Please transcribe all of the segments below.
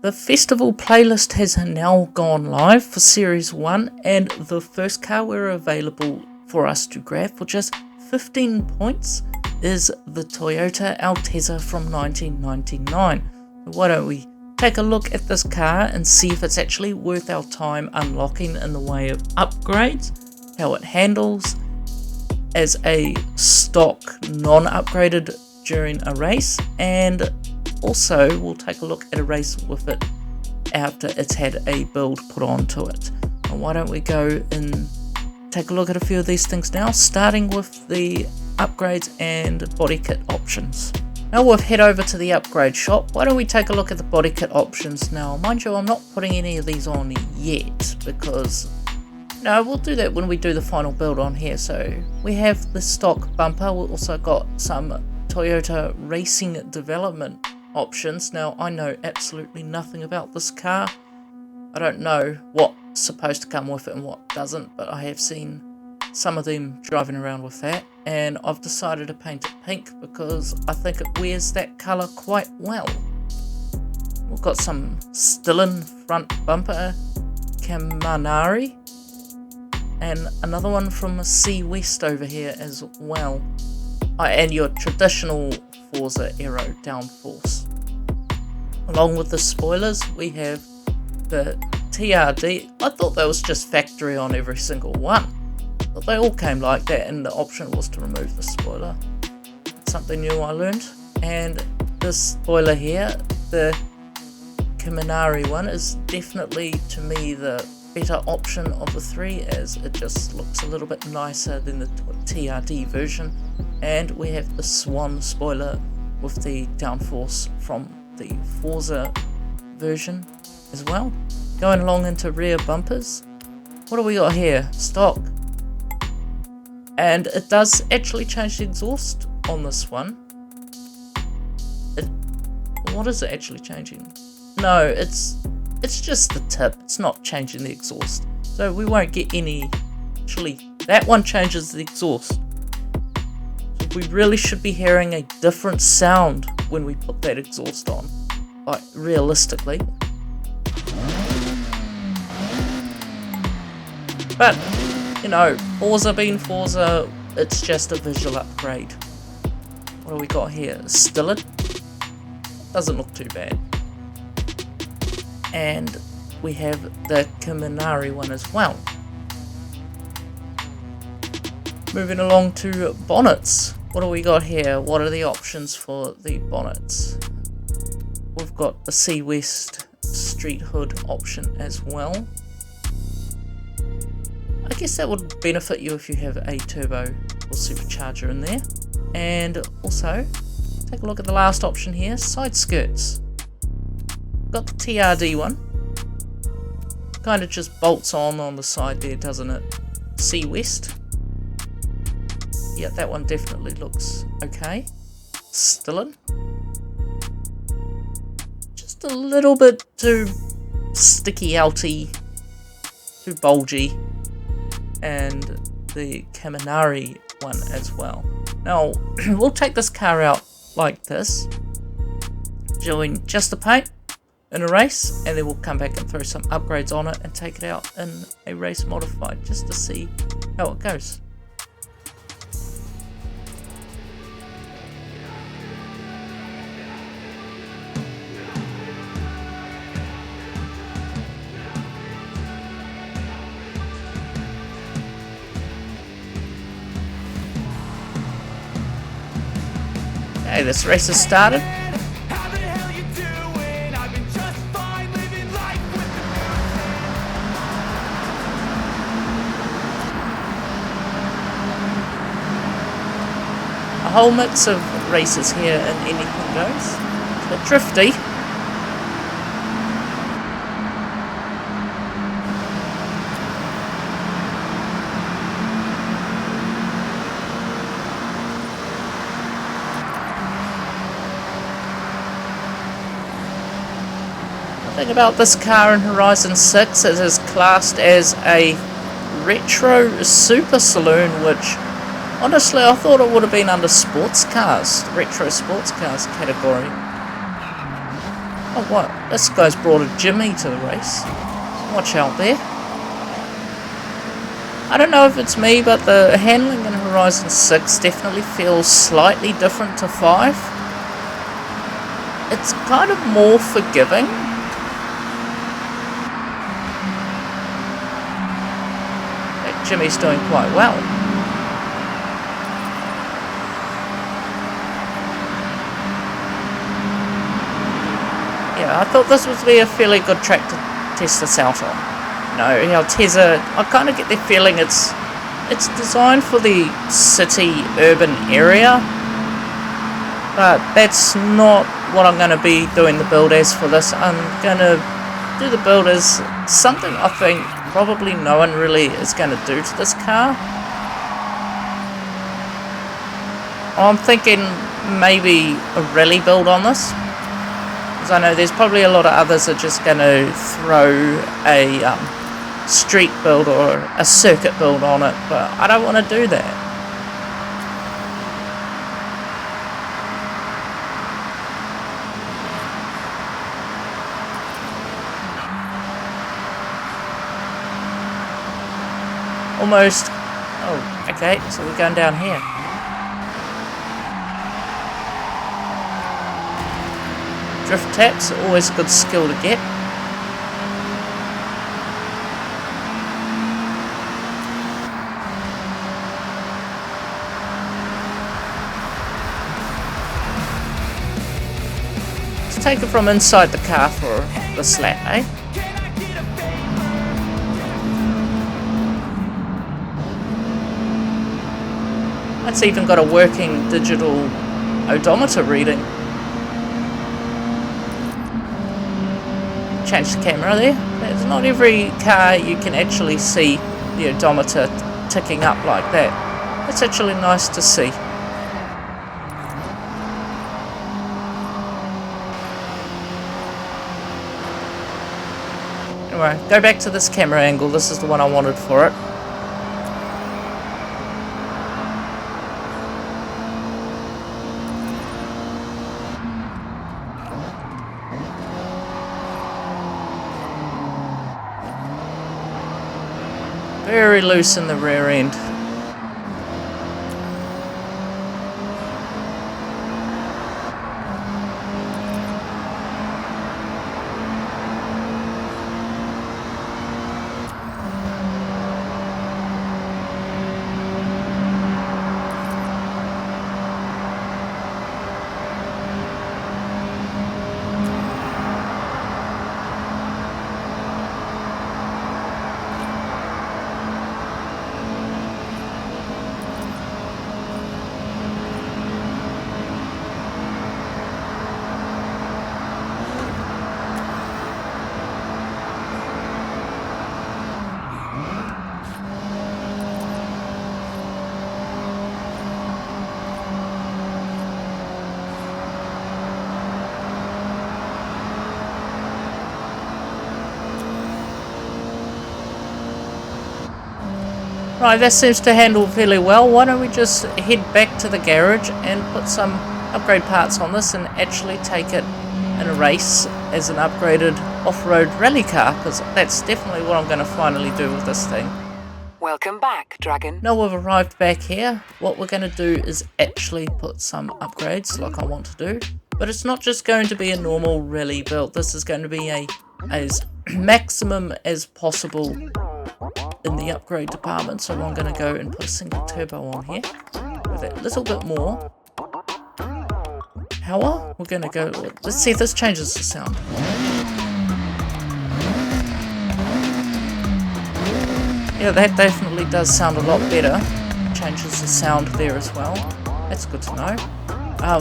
The festival playlist has now gone live for Series 1, and the first car we're available for us to grab for just 15 points is the Toyota Altezza from 1999. Why don't we take a look at this car and see if it's actually worth our time unlocking in the way of upgrades, how it handles as a stock non-upgraded during a race, and also we'll take a look at a race with it after it's had a build put onto it. And why don't we go and take a look at a few of these things now, starting with the upgrades and body kit options. Now we'll head over to the upgrade shop. Why don't we take a look at the body kit options now? Mind you, I'm not putting any of these on yet because no, we'll do that when we do the final build on here. So we have the stock bumper. We've also got some Toyota racing development options. Now I know absolutely nothing about this car. I don't know what's supposed to come with it and what doesn't, but I have seen some of them driving around with that, and I've decided to paint it pink because I think it wears that colour quite well. We've got some Stillen front bumper Kaminari and another one from C West over here as well. And your traditional Forza Aero downforce. Along with the spoilers, we have the TRD. I thought that was just factory on every single one, but they all came like that, and the option was to remove the spoiler. Something new I learned. And this spoiler here, the Kaminari one, is definitely to me the better option of the three, as it just looks a little bit nicer than the TRD version. And we have the Swan spoiler with the downforce from the Forza version as well. Going along into rear bumpers, what do we got here? Stock. And it does actually change the exhaust on this one. What is it actually changing? No, it's just the tip. It's not changing the exhaust. So we won't get any. Actually, that one changes the exhaust. We really should be hearing a different sound when we put that exhaust on, like realistically. But, you know, Forza being Forza, it's just a visual upgrade. What do we got here? Stillen. Doesn't look too bad. And we have the Kaminari one as well. Moving along to bonnets. What do we got here? What are the options for the bonnets? We've got the C West street hood option as well. I guess that would benefit you if you have a turbo or supercharger in there. And also, take a look at the last option here, side skirts. Got the TRD one. Kind of just bolts on the side there, doesn't it? C West. Yeah, that one definitely looks okay. Stillen. Just a little bit too sticky outy, too bulgy. And the Kaminari one as well. Now, we'll take this car out like this, doing just the paint in a race, and then we'll come back and throw some upgrades on it and take it out in a race modified just to see how it goes. Okay, this race has started. A whole mix of races here and anything goes. But drifty. The thing about this car in Horizon 6, it is classed as a retro super saloon, which honestly I thought it would have been under sports cars, retro sports cars category. Oh what? This guy's brought a Jimmy to the race. Watch out there. I don't know if it's me, but the handling in Horizon 6 definitely feels slightly different to 5. It's kind of more forgiving. That Jimmy's doing quite well. Yeah, I thought this would be a fairly good track to test this out on. No, Altezza, I kind of get the feeling it's designed for the city urban area, but that's not what I'm going to be doing the build as for this. I'm going to do the build as something I think probably no one really is going to do to this car. I'm thinking maybe a rally build on this, because I know there's probably a lot of others that are just going to throw a street build or a circuit build on it, but I don't want to do that. Almost. Oh, okay, so we're going down here. Drift taps are always a good skill to get. Let's take it from inside the car for this lap, eh? It's even got a working digital odometer reading. Change the camera there. It's not every car you can actually see the odometer ticking up like that. It's actually nice to see. Anyway, go back to this camera angle. This is the one I wanted for it. Very loose in the rear end. Right, that seems to handle fairly well. Why don't we just head back to the garage and put some upgrade parts on this and actually take it in a race as an upgraded off-road rally car, because that's definitely what I'm going to finally do with this thing. Welcome back, Dragon. Now we've arrived back here, what we're going to do is actually put some upgrades like I want to do. But it's not just going to be a normal rally build. This is going to be as maximum as possible in the upgrade department. So I'm going to go and put a single turbo on here with a little bit more power. We're going to go, let's see if this changes the sound. Yeah, that definitely does sound a lot better. Changes the sound there as well. That's good to know.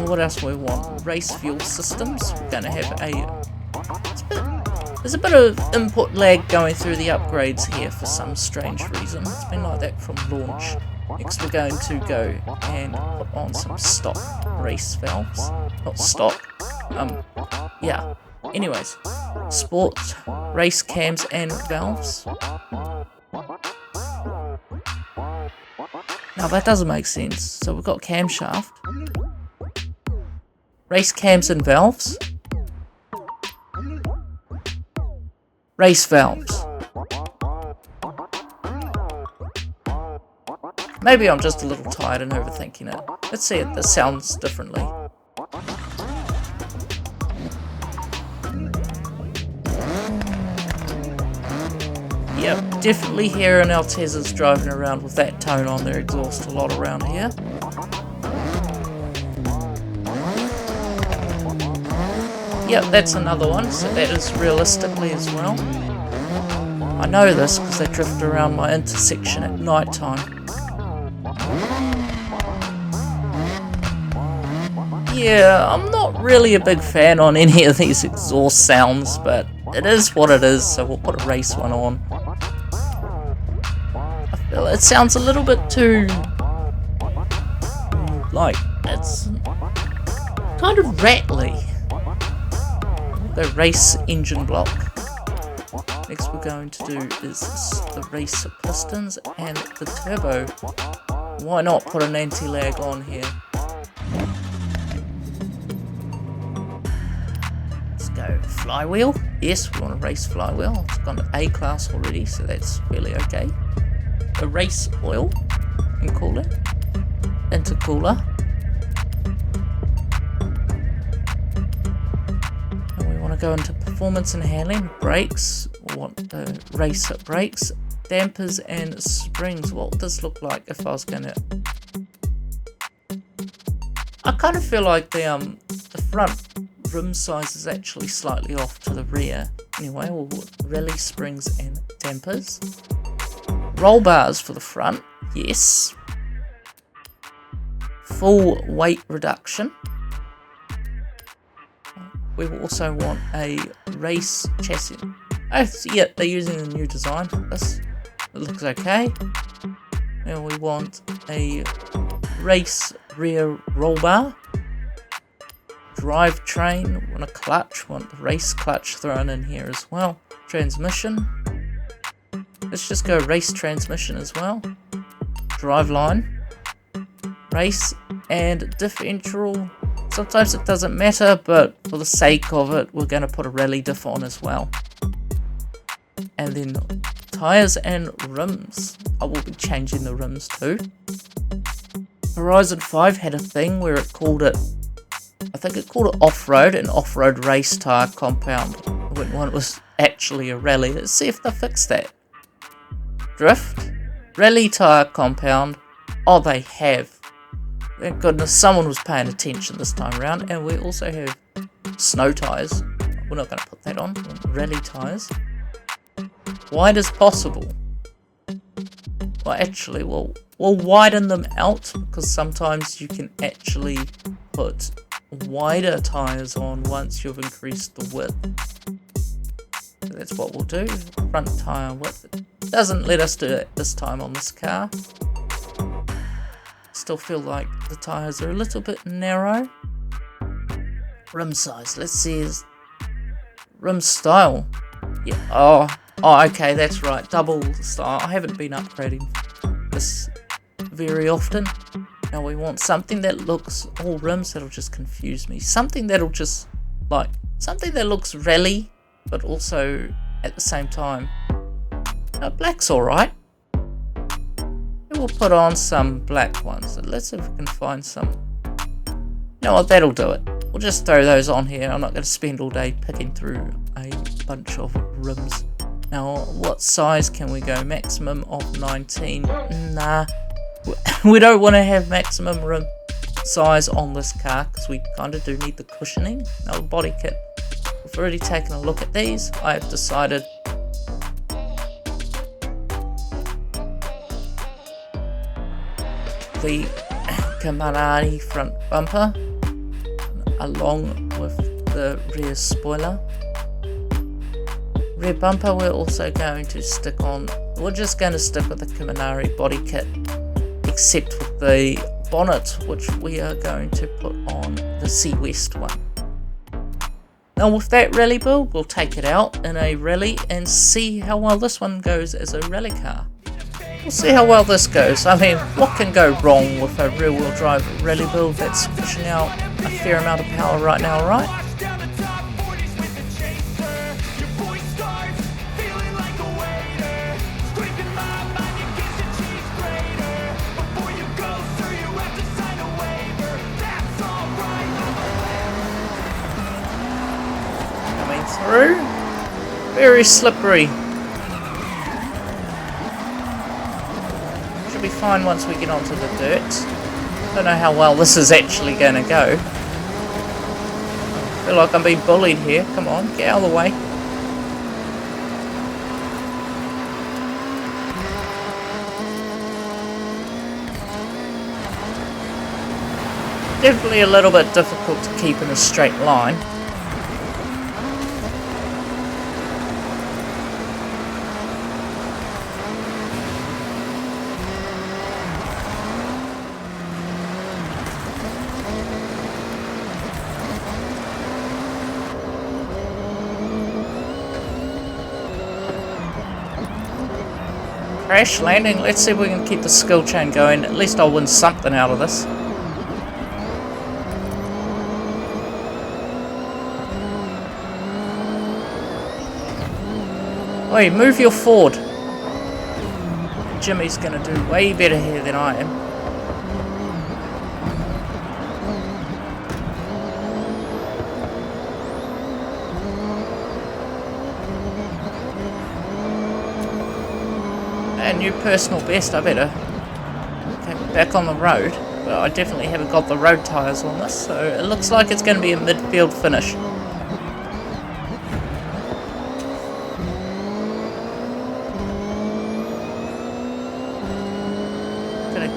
What else do we want? Race fuel systems. We're going to have there's a bit of input lag going through the upgrades here for some strange reason. It's been like that from launch. Next we're going to go and put on some stock race valves. Not stock. Yeah. Anyways. Sport, race cams and valves. Now that doesn't make sense. So we've got camshaft, race cams and valves. race valves. Maybe I'm just a little tired and overthinking it. Let's see if this sounds differently. Yep, definitely hear an Altezza's driving around with that tone on their exhaust a lot around here. Yep, that's another one, so that is realistically as well. I know this because they drift around my intersection at night time. Yeah, I'm not really a big fan on any of these exhaust sounds, but it is what it is, so we'll put a race one on. I feel it sounds a little bit too... like, it's kind of rattly. The race engine block. Next we're going to do is the race pistons and the turbo. Why not put an anti-lag on here? Let's go flywheel. Yes, we want a race flywheel. It's got an A class already, so that's really okay. A race oil and cooler. Intercooler. Go into performance and handling, brakes, race brakes, dampers and springs. What would this look like if I was going to... I kind of feel like the front rim size is actually slightly off to the rear. Anyway, we'll put rally springs and dampers. Roll bars for the front, yes. Full weight reduction. We will also want a race chassis. Oh, yeah, they're using the new design for this. It looks okay. And we want a race rear roll bar. Drivetrain, want a clutch, want the race clutch thrown in here as well. Transmission. Let's just go race transmission as well. Driveline. Race and differential. Sometimes it doesn't matter, but for the sake of it, we're going to put a rally diff on as well. And then tyres and rims. I will be changing the rims too. Horizon 5 had a thing where it called it, I think it called it off-road, an off-road race tyre compound, when it was actually a rally. Let's see if they fix that. Drift, rally tyre compound. Oh, they have. Thank goodness someone was paying attention this time around. And we also have snow tyres. We're not going to put that on. Rally tyres. Wide as possible. Well, actually, we'll widen them out, because sometimes you can actually put wider tyres on once you've increased the width. So that's what we'll do. Front tyre width. It doesn't let us do it this time on this car. Still feel like the tyres are a little bit narrow. Rim size, let's see is rim style. Yeah, oh okay, that's right, double style. I haven't been upgrading this very often. Now we want something that looks, all rims that'll just confuse me. Something that'll just, like, something that looks rally, but also at the same time. Black's alright. We'll put on some black ones. Let's see if we can find some. You know what, that'll do it. We'll just throw those on here. I'm not going to spend all day picking through a bunch of rims. Now, what size can we go? Maximum of 19. Nah. We don't want to have maximum rim size on this car, because we kind of do need the cushioning. Now, the body kit. We've already taken a look at these. I have decided the Kamanari front bumper along with the rear spoiler. Rear bumper we're also going to stick on, we're just going to stick with the Kamanari body kit, except with the bonnet, which we are going to put on the Sea West one. Now with that rally build, we'll take it out in a rally and see how well this one goes as a rally car. We'll see how well this goes. I mean, what can go wrong with a rear-wheel drive rally build that's pushing out a fair amount of power right now, right? through. Very slippery. Should be fine once we get onto the dirt. Don't know how well this is actually going to go. Feel like I'm being bullied here. Come on, get out of the way. Definitely a little bit difficult to keep in a straight line. Crash landing. Let's see if we can keep the skill chain going. At least I'll win something out of this. Oi, move your Ford. Jimmy's gonna do way better here than I am. And new personal best, I better get back on the road. But I definitely haven't got the road tyres on this, so it looks like it's going to be a midfield finish.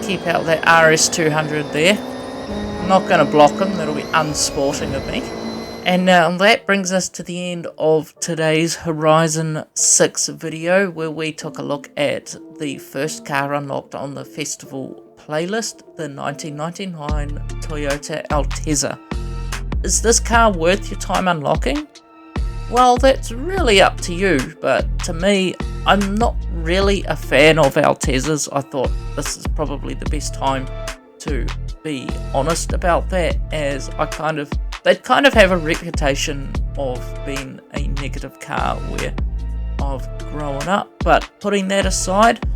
Keep out that RS200 there. I'm not going to block him, that'll be unsporting of me. And now that brings us to the end of today's Horizon 6 video, where we took a look at the first car unlocked on the festival playlist, the 1999 Toyota Altezza. Is this car worth your time unlocking? Well, that's really up to you, but to me, I'm not really a fan of Altezzas. I thought this is probably the best time to be honest about that, as they kind of have a reputation of being a negative car where I've grown up. But putting that aside,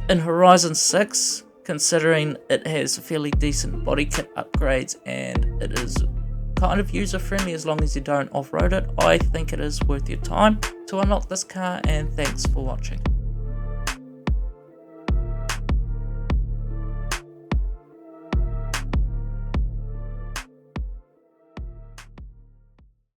in Horizon 6, considering it has fairly decent body kit upgrades and it is kind of user friendly as long as you don't off-road it, I think it is worth your time to unlock this car, and thanks for watching.